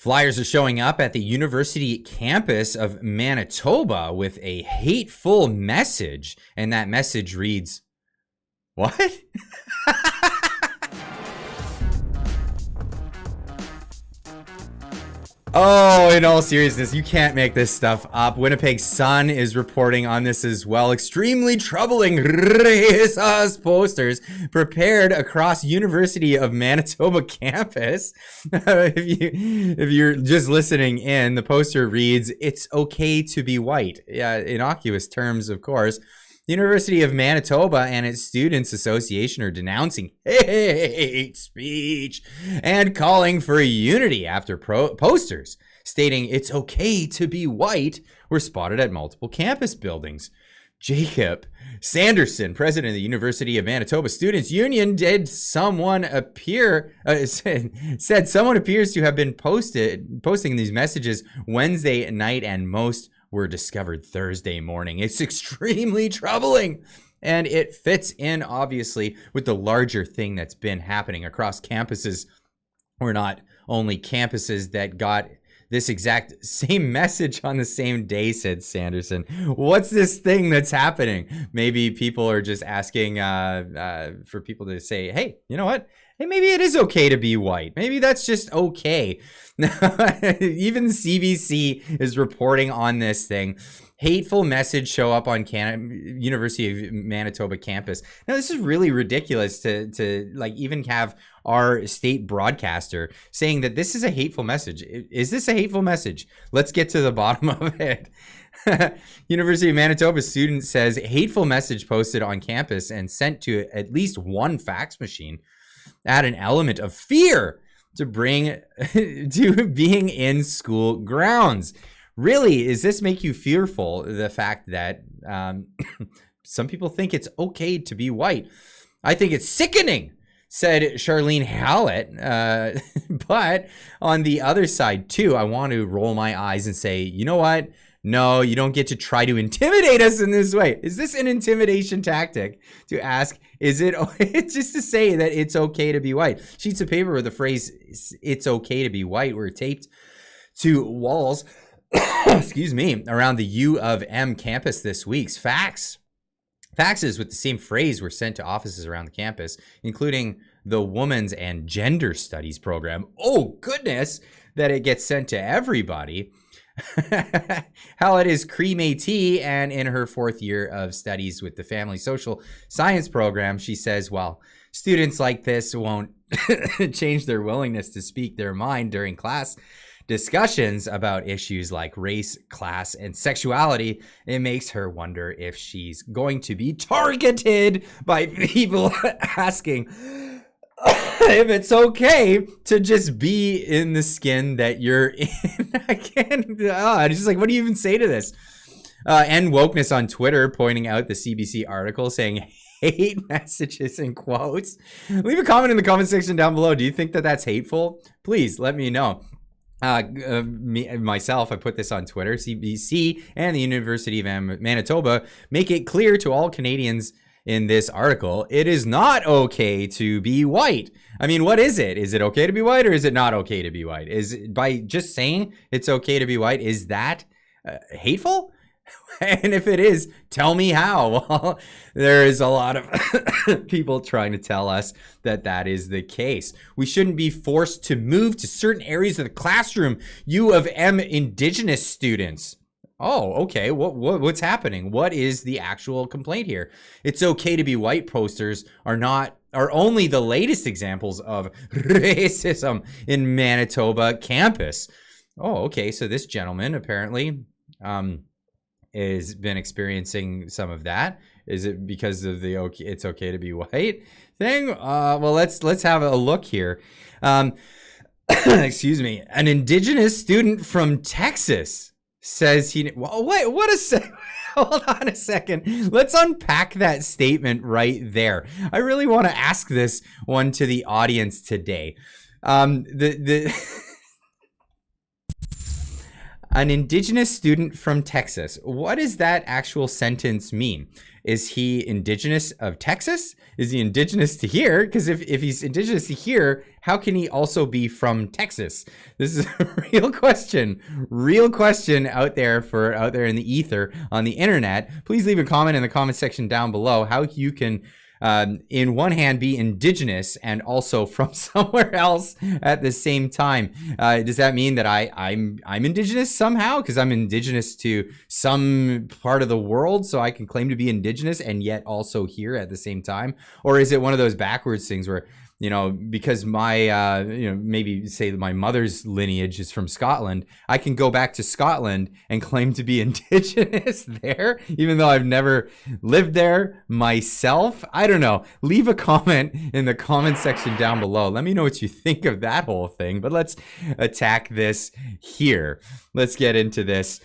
Flyers are showing up at the university campus of Manitoba with a hateful message, and that message reads, what? Oh, in all seriousness, you can't make this stuff up. Winnipeg Sun is reporting on this as well. Extremely troubling racist posters prepared across University of Manitoba campus. If you're just listening in, the poster reads, "It's okay to be white." Yeah, innocuous terms, of course. The University of Manitoba and its Students Association are denouncing hate speech and calling for unity after posters stating it's okay to be white were spotted at multiple campus buildings. Jacob Sanderson, president of the University of Manitoba Students Union, said someone appears to have been posting these messages Wednesday night, and most were discovered Thursday morning. It's extremely troubling, and it fits in obviously with the larger thing that's been happening across campuses. We're not only campuses that got this exact same message on the same day, said Sanderson. What's this thing that's happening? Maybe people are just asking for people to say, hey, you know what? Hey, maybe it is okay to be white. Maybe that's just okay. Even CBC is reporting on this thing. Hateful message show up on University of Manitoba campus. Now, this is really ridiculous to like even have our state broadcaster saying that this is a hateful message. Is this a hateful message? Let's get to the bottom of it. University of Manitoba student says hateful message posted on campus and sent to at least one fax machine add an element of fear to bring to being in school grounds. Really, does this make you fearful, the fact that some people think it's okay to be white? I think it's sickening, said Charlene Hallett. But on the other side, too, I want to roll my eyes and say, you know what? No, you don't get to try to intimidate us in this way. Is this an intimidation tactic to ask, is it just to say that it's okay to be white? Sheets of paper with the phrase, it's okay to be white, were taped to walls, excuse me, around the U of M campus this week. Faxes with the same phrase were sent to offices around the campus, including the Women's and Gender Studies program. Oh, goodness, that it gets sent to everybody. Hallett is Cree-Métis and in her 4th year of studies with the Family Social Science program. She says, well, students like this won't change their willingness to speak their mind during class discussions about issues like race, class, and sexuality. It makes her wonder if she's going to be targeted by people asking if it's okay to just be in the skin that you're in. I can't, it's just like, what do you even say to this? And Wokeness on Twitter pointing out the CBC article saying hate messages in quotes. Leave a comment in the comment section down below. Do you think that that's hateful? Please let me know. Myself, I put this on Twitter. CBC and the University of Manitoba make it clear to all Canadians in this article, it is not okay to be white. I mean, what is it? Is it okay to be white, or is it not okay to be white? Is by just saying it's okay to be white, is that hateful? And if it is, tell me how. Well, there is a lot of people trying to tell us that that is the case. We shouldn't be forced to move to certain areas of the classroom. U of M Indigenous students. Oh, okay. What's happening? What is the actual complaint here? It's okay to be white posters are only the latest examples of racism in Manitoba campus. Oh, okay. So this gentleman apparently has been experiencing some of that. Is it because of the it's okay to be white thing? Well, let's have a look here. Excuse me. An Indigenous student from Texas says he. Well, wait, what a sec. Hold on a second. Let's unpack that statement right there. I really want to ask this one to the audience today. An indigenous student from Texas. What does that actual sentence mean? Is he indigenous of Texas? Is he indigenous to here? Because if he's indigenous to here, how can he also be from Texas? This is a real question out there in the ether on the internet. Please leave a comment in the comment section down below how you can in one hand be indigenous and also from somewhere else at the same time. Does that mean that I'm indigenous somehow because I'm indigenous to some part of the world, so I can claim to be indigenous and yet also here at the same time? Or is it one of those backwards things where, you know, because my, maybe say that my mother's lineage is from Scotland, I can go back to Scotland and claim to be indigenous there, even though I've never lived there myself? I don't know. Leave a comment in the comment section down below. Let me know what you think of that whole thing. But let's attack this here. Let's get into this.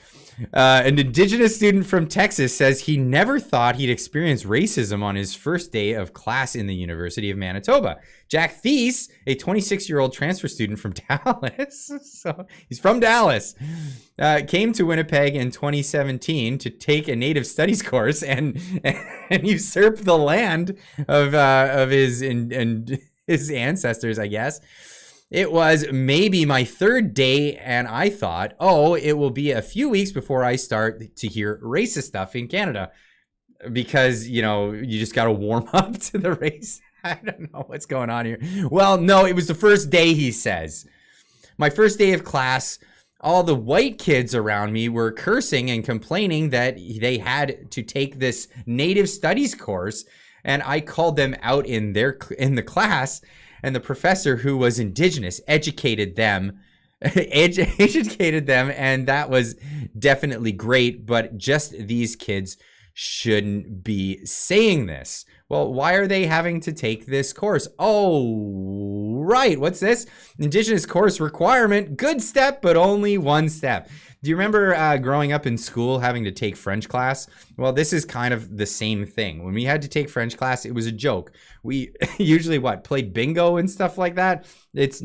An indigenous student from Texas says he never thought he'd experience racism on his first day of class in the University of Manitoba. Jack Thies, a 26-year-old transfer student from Dallas, so he's from Dallas, came to Winnipeg in 2017 to take a Native Studies course and usurp the land of his ancestors, I guess. It was maybe my third day, and I thought, oh, it will be a few weeks before I start to hear racist stuff in Canada. Because, you know, you just got to warm up to the race. I don't know what's going on here. Well, no, it was the first day, he says. My first day of class, all the white kids around me were cursing and complaining that they had to take this Native Studies course, and I called them out in the class. And the professor, who was indigenous, educated them, and that was definitely great. But just these kids shouldn't be saying this. Well, why are they having to take this course? Oh, right. What's this? Indigenous course requirement. Good step, but only one step. Do you remember growing up in school having to take French class? Well, this is kind of the same thing. When we had to take French class, it was a joke. We usually played bingo and stuff like that. It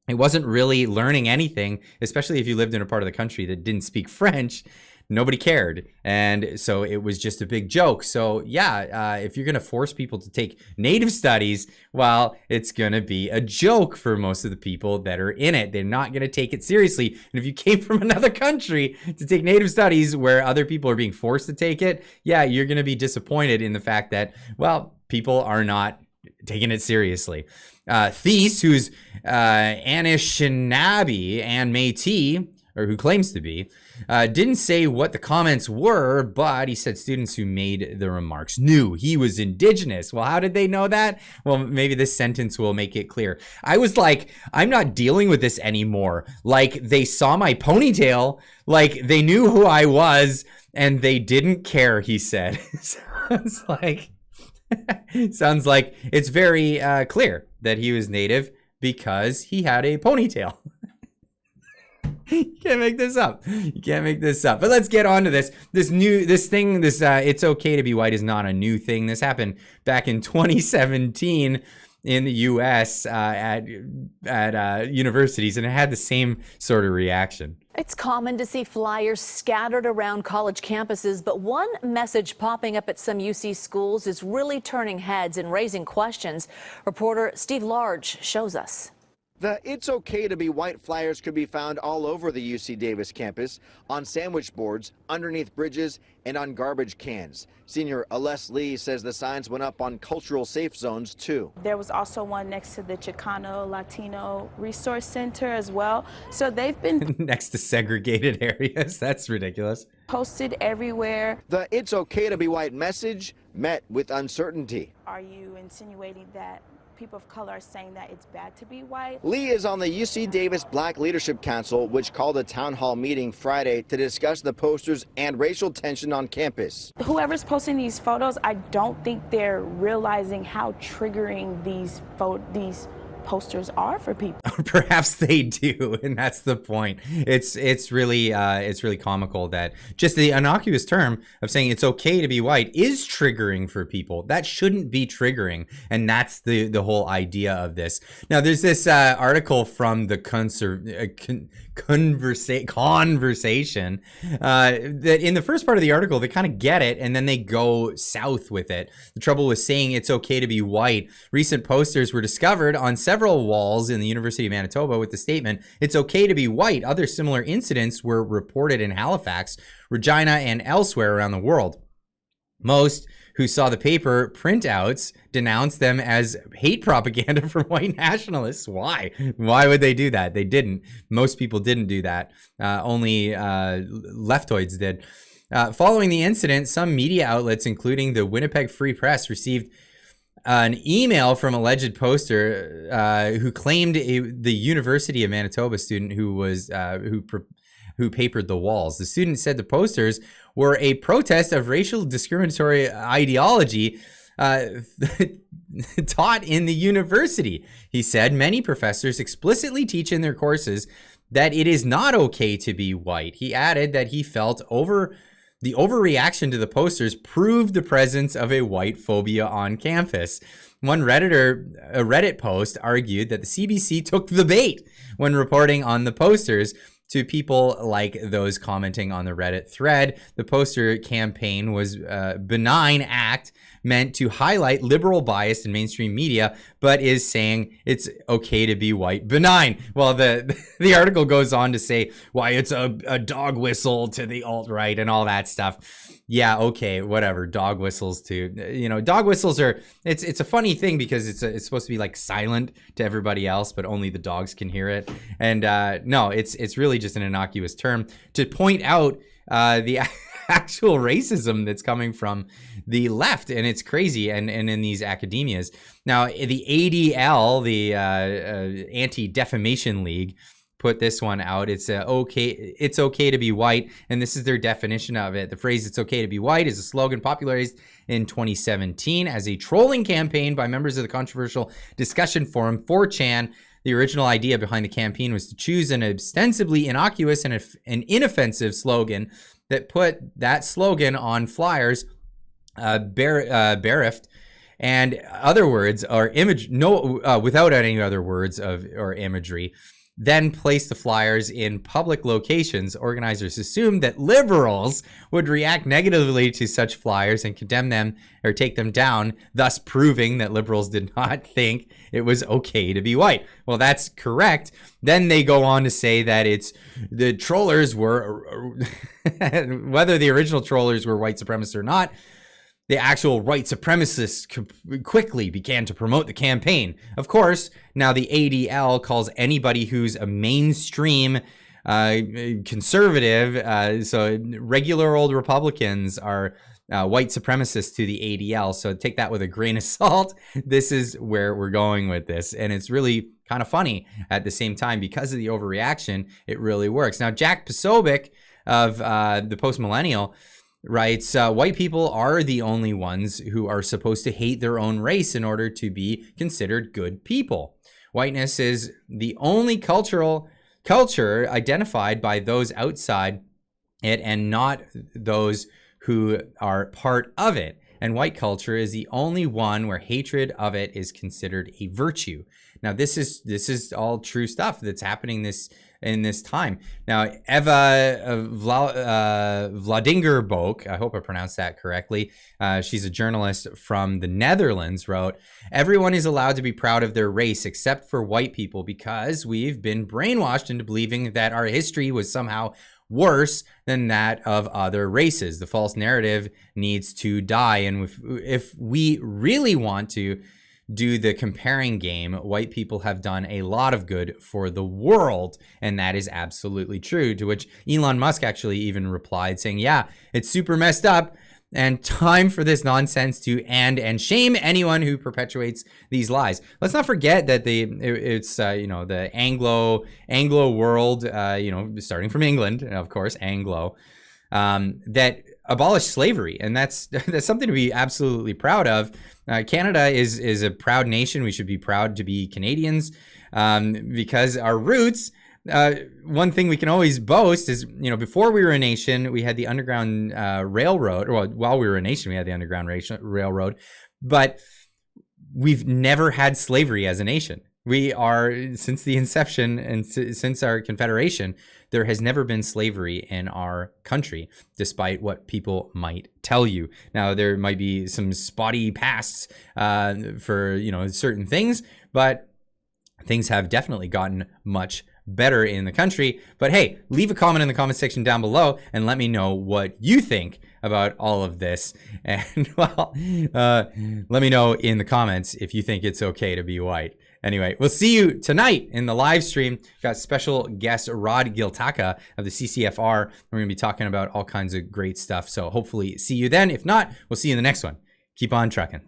wasn't really learning anything, especially if you lived in a part of the country that didn't speak French. Nobody cared. And so it was just a big joke. So yeah, if you're going to force people to take Native Studies, well, it's going to be a joke for most of the people that are in it. They're not going to take it seriously. And if you came from another country to take Native Studies where other people are being forced to take it, yeah, you're going to be disappointed in the fact that, well, people are not taking it seriously. Thies, who's Anishinaabe and Métis, or who claims to be, didn't say what the comments were, but he said students who made the remarks knew he was indigenous. Well, how did they know that? Well, maybe this sentence will make it clear. I was like, I'm not dealing with this anymore. Like, they saw my ponytail, like they knew who I was, and they didn't care, he said. Sounds like it's very clear that he was Native because he had a ponytail. You can't make this up. But let's get on to this. This it's okay to be white is not a new thing. This happened back in 2017 in the U.S. at universities, and it had the same sort of reaction. It's common to see flyers scattered around college campuses, but one message popping up at some UC schools is really turning heads and raising questions. Reporter Steve Large shows us. The "It's okay to be white" flyers could be found all over the UC Davis campus, on sandwich boards, underneath bridges, and on garbage cans. Senior Aless Lee says the signs went up on cultural safe zones, too. There was also one next to the Chicano Latino Resource Center as well. So they've been next to segregated areas. That's ridiculous. Posted everywhere. The "It's okay to be white" message met with uncertainty. Are you insinuating that people of color are saying that it's bad to be white? Lee is on the UC Davis Black Leadership Council, which called a town hall meeting Friday to discuss the posters and racial tension on campus. Whoever's posting these photos, I don't think they're realizing how triggering these posters are for people. Perhaps they do, and that's the point. It's really comical that just the innocuous term of saying it's okay to be white is triggering for people. That shouldn't be triggering, and that's the whole idea of this. Now, there's this article from the conversation that in the first part of the article they kind of get it, and then they go south with it. The trouble with saying it's okay to be white. Recent posters were discovered on several walls in the University of Manitoba with the statement, "It's okay to be white." Other similar incidents were reported in Halifax, Regina, and elsewhere around the world. Most who saw the paper printouts denounced them as hate propaganda from white nationalists. Why? Why would they do that? They didn't. Most people didn't do that. Only leftoids did. Following the incident, some media outlets, including the Winnipeg Free Press, received an email from alleged poster who claimed the University of Manitoba student who was who papered the walls. The student said the posters were a protest of racial discriminatory ideology taught in the university. He said many professors explicitly teach in their courses that it is not okay to be white. He added that he felt the overreaction to the posters proved the presence of a white phobia on campus. One Redditor, a Reddit post, argued that the CBC took the bait when reporting on the posters. To people like those commenting on the Reddit thread, the poster campaign was a benign act meant to highlight liberal bias in mainstream media, but is saying it's okay to be white. Benign. Well, the article goes on to say why it's a dog whistle to the alt-right and all that stuff. Yeah, okay, whatever. Dog whistles too. You know, dog whistles are, it's a funny thing because it's supposed to be like silent to everybody else, but only the dogs can hear it. And no, it's really just an innocuous term to point out the actual racism that's coming from the left, and it's crazy, and in these academias. Now, the ADL, the Anti-Defamation League, put this one out. It's okay to be white, and this is their definition of it. The phrase "it's okay to be white" is a slogan popularized in 2017 as a trolling campaign by members of the controversial discussion forum 4chan. The original idea behind the campaign was to choose an ostensibly innocuous and an inoffensive slogan that put that slogan on flyers, bereft, and other words or image, without any other words or imagery. Then place the flyers in public locations. Organizers assumed that liberals would react negatively to such flyers and condemn them or take them down, thus proving that liberals did not think it was okay to be white. Well, that's correct. Then they go on to say that it's the trollers were, whether the original trollers were white supremacists or not, the actual white supremacists quickly began to promote the campaign. Of course, now the ADL calls anybody who's a mainstream conservative, so regular old Republicans are white supremacists to the ADL. So take that with a grain of salt. This is where we're going with this. And it's really kind of funny at the same time because of the overreaction. It really works. Now, Jack Posobiec of the Post Millennial writes, white people are the only ones who are supposed to hate their own race in order to be considered good people. Whiteness is the only culture identified by those outside it and not those who are part of it. And white culture is the only one where hatred of it is considered a virtue. Now, this is all true stuff that's happening in this time. Now, Eva Vladingerboek, I hope I pronounced that correctly, she's a journalist from the Netherlands, wrote, "Everyone is allowed to be proud of their race except for white people because we've been brainwashed into believing that our history was somehow worse than that of other races. The false narrative needs to die. And if we really want to do the comparing game, white people have done a lot of good for the world." And that is absolutely true. To which Elon Musk actually even replied saying, yeah, it's super messed up and time for this nonsense to end and shame anyone who perpetuates these lies. Let's not forget that it's the Anglo world, starting from England, of course, Anglo, that abolished slavery, and that's something to be absolutely proud of. Canada is a proud nation. We should be proud to be Canadians, because our roots. One thing we can always boast is, before we were a nation, we had the Underground Railroad. Well, while we were a nation, we had the Underground Railroad, but we've never had slavery as a nation. We are, since the inception and since our Confederation, there has never been slavery in our country, despite what people might tell you. Now, there might be some spotty pasts for, certain things, but things have definitely gotten much better in the country. But hey, leave a comment in the comment section down below and let me know what you think about all of this. And well, let me know in the comments if you think it's okay to be white. Anyway, we'll see you tonight in the live stream. Got special guest Rod Giltaca of the CCFR. We're going to be talking about all kinds of great stuff. So hopefully see you then. If not, we'll see you in the next one. Keep on trucking.